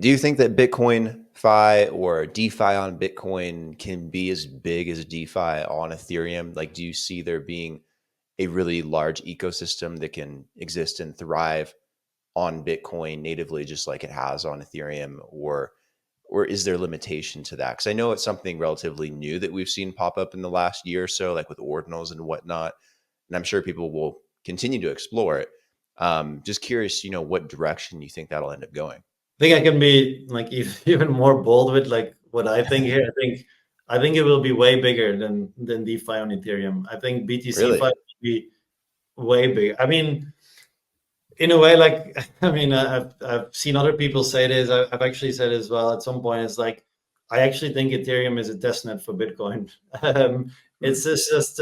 Do you think that BitcoinFi or DeFi on Bitcoin can be as big as DeFi on Ethereum? Like, do you see there being a really large ecosystem that can exist and thrive on Bitcoin natively, just like it has on Ethereum, or is there limitation to that? Because I know it's something relatively new that we've seen pop up in the last year or so, like with ordinals and whatnot. And I'm sure people will continue to explore it. Just curious, what direction you think that'll end up going. I think I can be like even more bold with like what I think here. I think it will be way bigger than DeFi on Ethereum. I think BTC Really? Fi will be way bigger. I mean, in a way, like I mean, I've seen other people say this. I've actually said as well at some point. It's like I actually think Ethereum is a testnet for Bitcoin. Hmm. It's just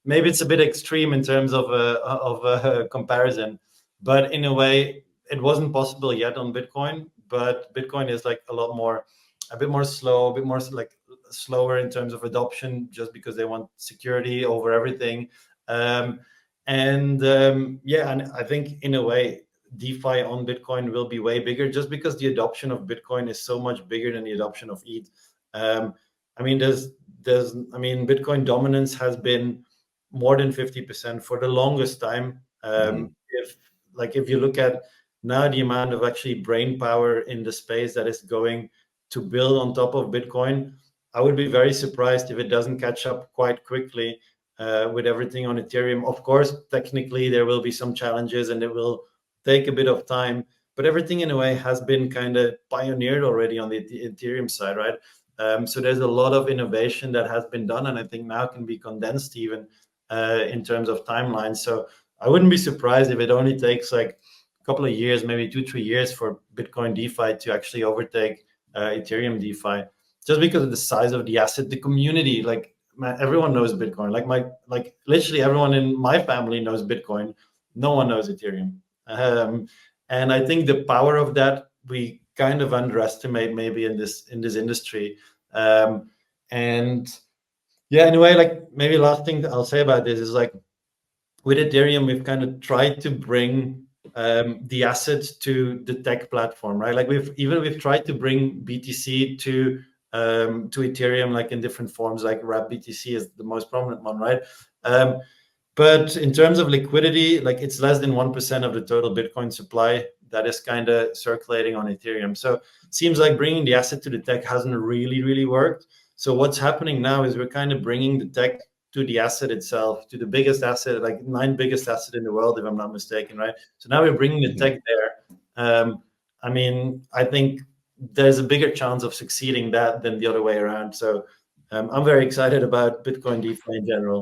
maybe it's a bit extreme in terms of a comparison, but in a way, it wasn't possible yet on Bitcoin. But Bitcoin is like a bit more slow, a bit more like slower in terms of adoption, just because they want security over everything. Um, and yeah, and I think in a way, DeFi on Bitcoin will be way bigger just because the adoption of Bitcoin is so much bigger than the adoption of ETH. Um, I mean, I mean, Bitcoin dominance has been more than 50% for the longest time. Hmm. If you look at now the amount of actually brain power in the space that is going to build on top of Bitcoin, I would be very surprised if it doesn't catch up quite quickly with everything on Ethereum. Of course, technically there will be some challenges and it will take a bit of time, but everything in a way has been kind of pioneered already on the Ethereum side, right? So there's a lot of innovation that has been done, and I think now can be condensed even in terms of timelines. So I wouldn't be surprised if it only takes like a couple of years, maybe 2-3 years, for Bitcoin DeFi to actually overtake Ethereum DeFi, just because of the size of the asset, the community. Like man, everyone knows Bitcoin. Like literally everyone in my family knows Bitcoin. No one knows Ethereum. And I think the power of that we kind of underestimate maybe in this industry. Um, and yeah, anyway, like maybe last thing I'll say about this is like with Ethereum, we've kind of tried to bring the asset to the tech platform, right? Like we've tried to bring BTC to Ethereum, like in different forms, like Wrap BTC is the most prominent one, right? Um, but in terms of liquidity, like it's less than 1% of the total Bitcoin supply that is kind of circulating on Ethereum. So it seems like bringing the asset to the tech hasn't really worked. So what's happening now is we're kind of bringing the tech to the asset itself, to the biggest asset, like ninth biggest asset in the world, if I'm not mistaken, right? So now we're bringing the Hmm. tech there. I mean, I think there's a bigger chance of succeeding that than the other way around. So I'm very excited about Bitcoin DeFi in general.